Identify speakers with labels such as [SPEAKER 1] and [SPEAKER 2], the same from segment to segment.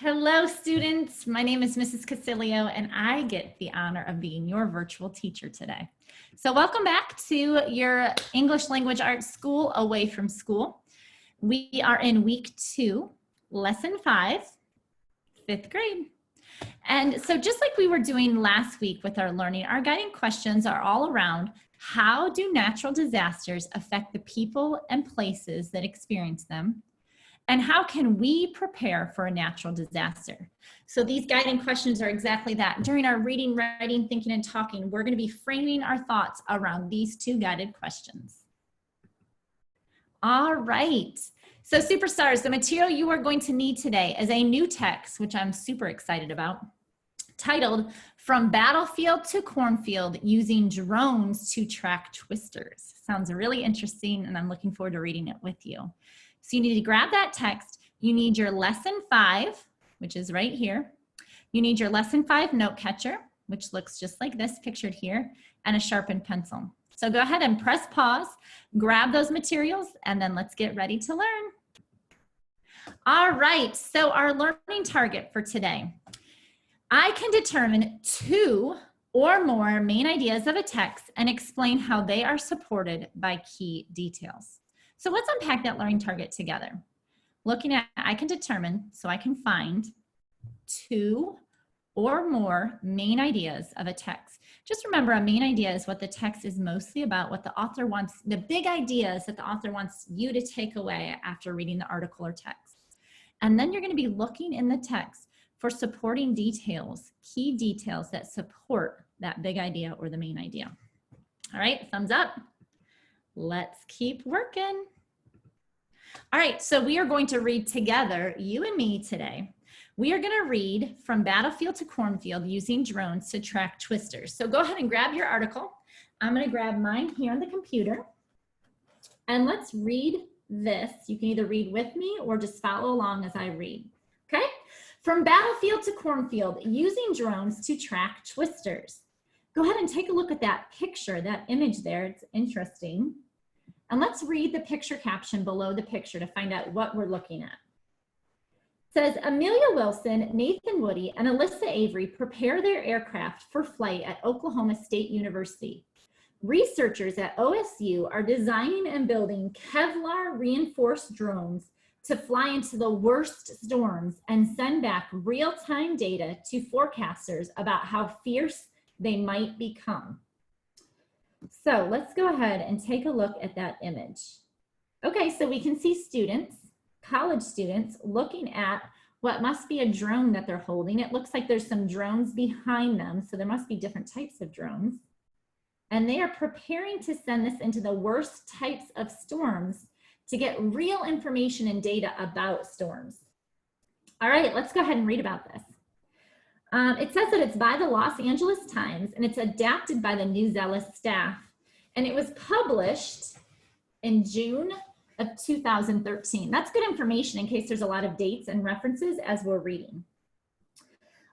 [SPEAKER 1] Hello, students. My name is Mrs. Casilio, and I get the honor of being your virtual teacher today. So welcome back to your English Language Arts School Away from School. We are in week 2, lesson 5, 5th grade. And so just like we were doing last week with our learning, our guiding questions are all around how do natural disasters affect the people and places that experience them? And how can we prepare for a natural disaster? So these guiding questions are exactly that. During our reading, writing, thinking, and talking, we're going to be framing our thoughts around these 2 guided questions. All right. So superstars, the material you are going to need today is a new text, which I'm super excited about, titled From Battlefield to Cornfield Using Drones to Track Twisters. Sounds really interesting, and I'm looking forward to reading it with you. So you need to grab that text. You need your lesson 5, which is right here. You need your lesson 5 note catcher, which looks just like this pictured here, and a sharpened pencil. So go ahead and press pause, grab those materials, and then let's get ready to learn. All right, so our learning target for today. I can determine 2 or more main ideas of a text and explain how they are supported by key details. So let's unpack that learning target together. Looking at, I can determine, so I can find 2 or more main ideas of a text. Just remember, a main idea is what the text is mostly about, what the author wants, the big ideas that the author wants you to take away after reading the article or text. And then you're going to be looking in the text for supporting details, key details that support that big idea or the main idea. All right, thumbs up. Let's keep working. All right, so we are going to read together, you and me today. We are going to read From Battlefield to Cornfield Using Drones to Track Twisters. So go ahead and grab your article. I'm going to grab mine here on the computer. And let's read this. You can either read with me or just follow along as I read. Okay? From Battlefield to Cornfield Using Drones to Track Twisters. Go ahead and take a look at that picture, that image there. It's interesting. And let's read the picture caption below the picture to find out what we're looking at. It says, Amelia Wilson, Nathan Woody, and Alyssa Avery prepare their aircraft for flight at Oklahoma State University. Researchers at OSU are designing and building Kevlar reinforced drones to fly into the worst storms and send back real-time data to forecasters about how fierce they might become. So let's go ahead and take a look at that image. Okay, so we can see students, college students, looking at what must be a drone that they're holding. It looks like there's some drones behind them, so there must be different types of drones. And they are preparing to send this into the worst types of storms to get real information and data about storms. All right, let's go ahead and read about this. It says that it's by the Los Angeles Times and it's adapted by the New Zealous staff. And it was published in June of 2013. That's good information in case there's a lot of dates and references as we're reading.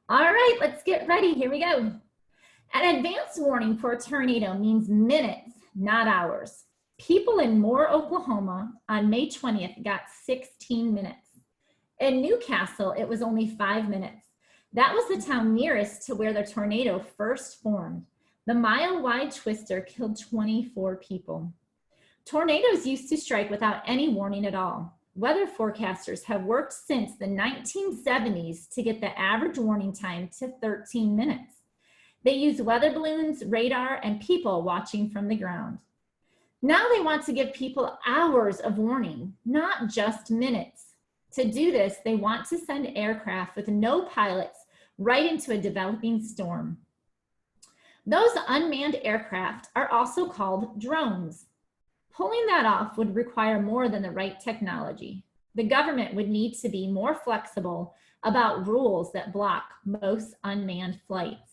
[SPEAKER 1] All right, let's get ready. Here we go. An advance warning for a tornado means minutes, not hours. People in Moore, Oklahoma on May 20th got 16 minutes. In Newcastle, it was only 5 minutes. That was the town nearest to where the tornado first formed. The mile-wide twister killed 24 people. Tornadoes used to strike without any warning at all. Weather forecasters have worked since the 1970s to get the average warning time to 13 minutes. They use weather balloons, radar, and people watching from the ground. Now they want to give people hours of warning, not just minutes. To do this, they want to send aircraft with no pilots right into a developing storm. Those unmanned aircraft are also called drones. Pulling that off would require more than the right technology. The government would need to be more flexible about rules that block most unmanned flights.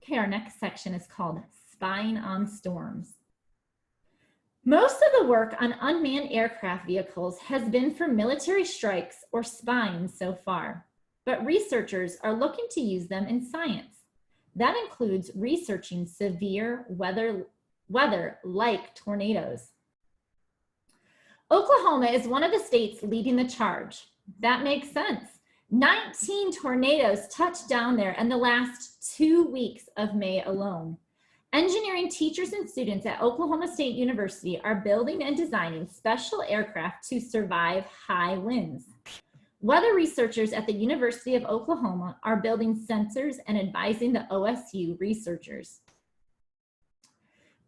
[SPEAKER 1] Okay, our next section is called Spying on Storms. Most of the work on unmanned aircraft vehicles has been for military strikes or spying so far, but researchers are looking to use them in science. That includes researching severe weather like tornadoes. Oklahoma is one of the states leading the charge. That makes sense. 19 tornadoes touched down there in the last 2 weeks of May alone. Engineering teachers and students at Oklahoma State University are building and designing special aircraft to survive high winds. Weather researchers at the University of Oklahoma are building sensors and advising the OSU researchers.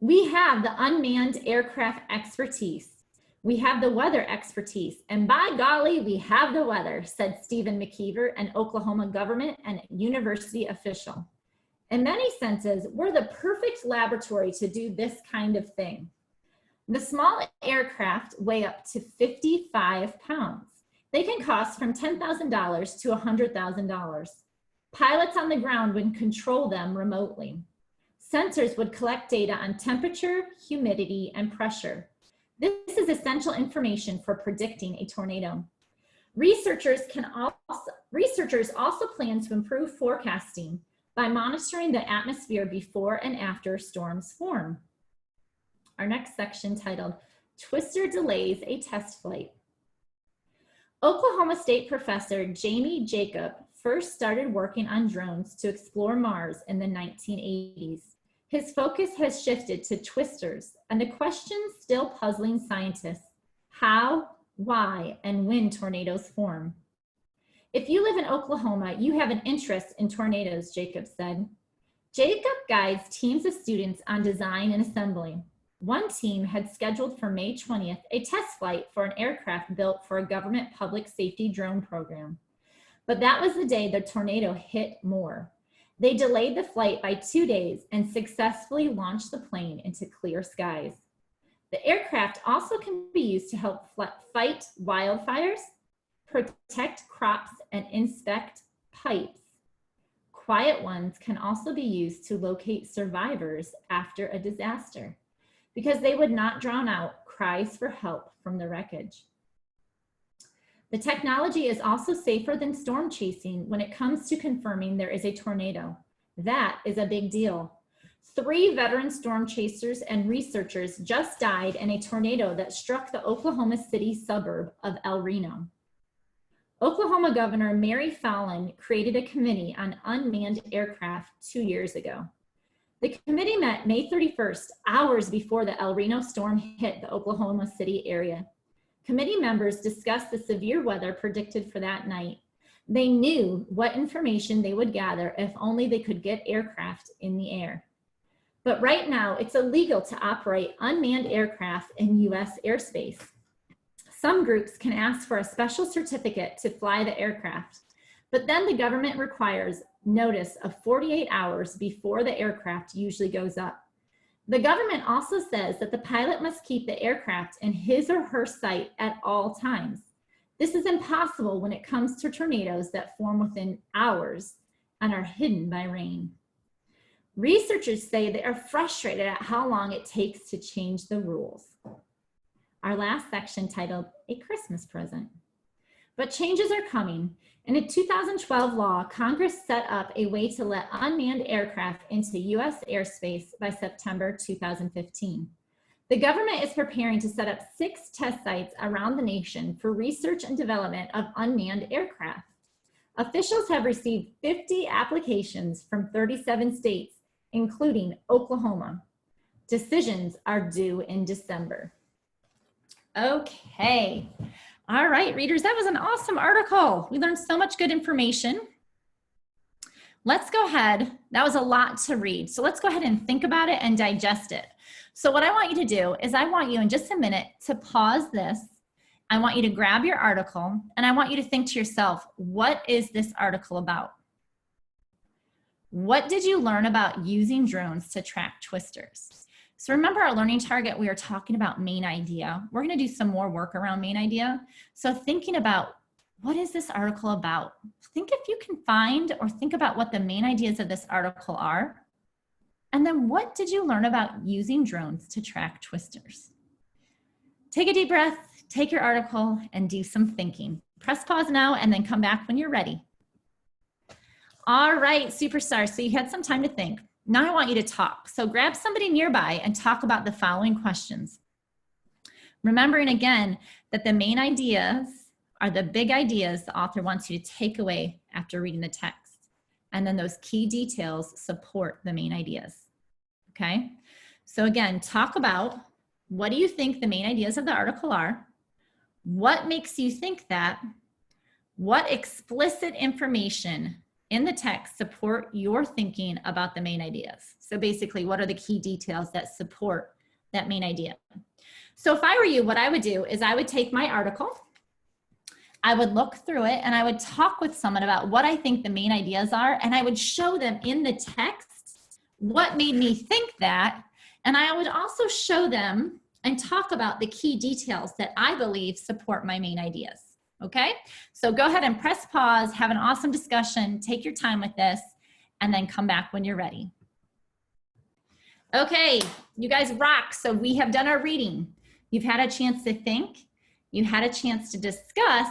[SPEAKER 1] We have the unmanned aircraft expertise. We have the weather expertise, and by golly, we have the weather, said Stephen McKeever, an Oklahoma government and university official. In many senses, we're the perfect laboratory to do this kind of thing. The small aircraft weigh up to 55 pounds. They can cost from $10,000 to $100,000. Pilots on the ground would control them remotely. Sensors would collect data on temperature, humidity, and pressure. This is essential information for predicting a tornado. Researchers also plan to improve forecasting by monitoring the atmosphere before and after storms form. Our next section, titled Twister Delays a Test Flight. Oklahoma State professor Jamie Jacob first started working on drones to explore Mars in the 1980s. His focus has shifted to twisters and the questions still puzzling scientists: how, why, and when tornadoes form. If you live in Oklahoma, you have an interest in tornadoes, Jacob said. Jacob guides teams of students on design and assembly. One team had scheduled for May 20th a test flight for an aircraft built for a government public safety drone program. But that was the day the tornado hit more. They delayed the flight by 2 days and successfully launched the plane into clear skies. The aircraft also can be used to help fight wildfires, protect crops, and inspect pipes. Quiet ones can also be used to locate survivors after a disaster, because they would not drown out cries for help from the wreckage. The technology is also safer than storm chasing when it comes to confirming there is a tornado. That is a big deal. 3 veteran storm chasers and researchers just died in a tornado that struck the Oklahoma City suburb of El Reno. Oklahoma Governor Mary Fallin created a committee on unmanned aircraft 2 years ago. The committee met May 31st, hours before the El Reno storm hit the Oklahoma City area. Committee members discussed the severe weather predicted for that night. They knew what information they would gather if only they could get aircraft in the air. But right now, it's illegal to operate unmanned aircraft in U.S. airspace. Some groups can ask for a special certificate to fly the aircraft, but then the government requires notice of 48 hours before the aircraft usually goes up. The government also says that the pilot must keep the aircraft in his or her sight at all times. This is impossible when it comes to tornadoes that form within hours and are hidden by rain. Researchers say they are frustrated at how long it takes to change the rules. Our last section, titled A Christmas Present. But changes are coming. In a 2012 law, Congress set up a way to let unmanned aircraft into U.S. airspace by September 2015. The government is preparing to set up 6 test sites around the nation for research and development of unmanned aircraft. Officials have received 50 applications from 37 states, including Oklahoma. Decisions are due in December. Okay. All right, readers, that was an awesome article. We learned so much good information. Let's go ahead. That was a lot to read. So let's go ahead and think about it and digest it. So what I want you to do is I want you in just a minute to pause this. I want you to grab your article and I want you to think to yourself, what is this article about? What did you learn about using drones to track twisters? So remember our learning target, we are talking about main idea. We're gonna do some more work around main idea. So thinking about what is this article about? Think if you can find or think about what the main ideas of this article are. And then what did you learn about using drones to track twisters? Take a deep breath, take your article and do some thinking. Press pause now and then come back when you're ready. All right, superstars, so you had some time to think. Now I want you to talk. So grab somebody nearby and talk about the following questions. Remembering again that the main ideas are the big ideas the author wants you to take away after reading the text. And then those key details support the main ideas. Okay? So again, talk about what do you think the main ideas of the article are? What makes you think that? What explicit information in the text support your thinking about the main ideas? So basically, what are the key details that support that main idea? So if I were you, what I would do is I would take my article, I would look through it, and I would talk with someone about what I think the main ideas are, and I would show them in the text what made me think that, and I would also show them and talk about the key details that I believe support my main ideas. Okay, so go ahead and press pause, have an awesome discussion, take your time with this, and then come back when you're ready. Okay, you guys rock. So we have done our reading. You've had a chance to think, you had a chance to discuss,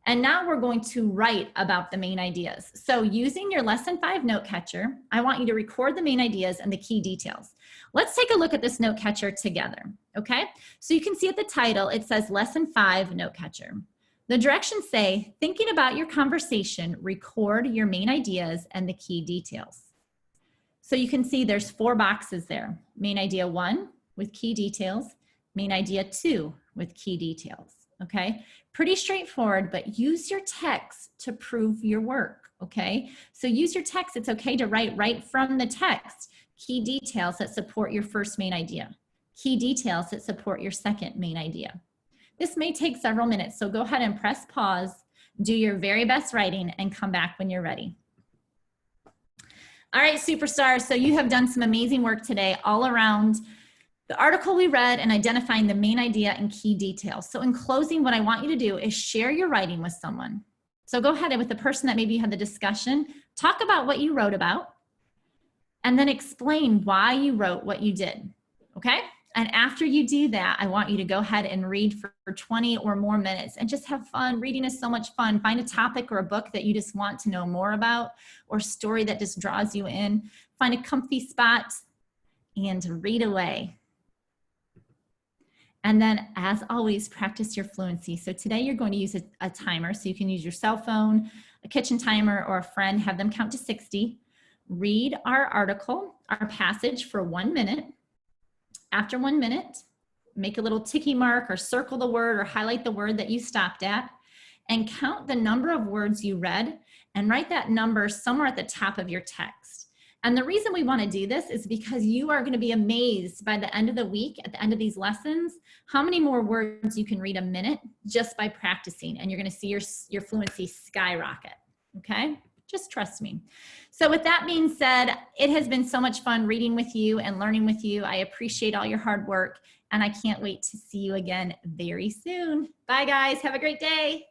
[SPEAKER 1] and now we're going to write about the main ideas. So using your Lesson 5 note catcher, I want you to record the main ideas and the key details. Let's take a look at this note catcher together, okay? So you can see at the title, it says Lesson 5 note catcher. The directions say, thinking about your conversation, record your main ideas and the key details. So you can see there's 4 boxes there. Main idea 1 with key details, main idea 2 with key details, okay? Pretty straightforward, but use your text to prove your work, okay? So use your text. It's okay to write right from the text key details that support your first main idea, key details that support your second main idea. This may take several minutes, so go ahead and press pause, do your very best writing, and come back when you're ready. All right, superstars, so you have done some amazing work today all around the article we read and identifying the main idea and key details. So in closing, what I want you to do is share your writing with someone. So go ahead and with the person that maybe you had the discussion, talk about what you wrote about, and then explain why you wrote what you did, okay? And after you do that, I want you to go ahead and read for 20 or more minutes and just have fun. Reading is so much fun. Find a topic or a book that you just want to know more about, or a story that just draws you in. Find a comfy spot and read away. And then, as always, practice your fluency. So today you're going to use a timer. So you can use your cell phone, a kitchen timer, or a friend. Have them count to 60. Read our article, our passage for 1 minute. After 1 minute, make a little ticky mark or circle the word or highlight the word that you stopped at, and count the number of words you read and write that number somewhere at the top of your text. And the reason we want to do this is because you are going to be amazed by the end of the week, at the end of these lessons, how many more words you can read a minute just by practicing, and you're going to see your fluency skyrocket, okay? Just trust me. So with that being said, it has been so much fun reading with you and learning with you. I appreciate all your hard work, and I can't wait to see you again very soon. Bye, guys. Have a great day.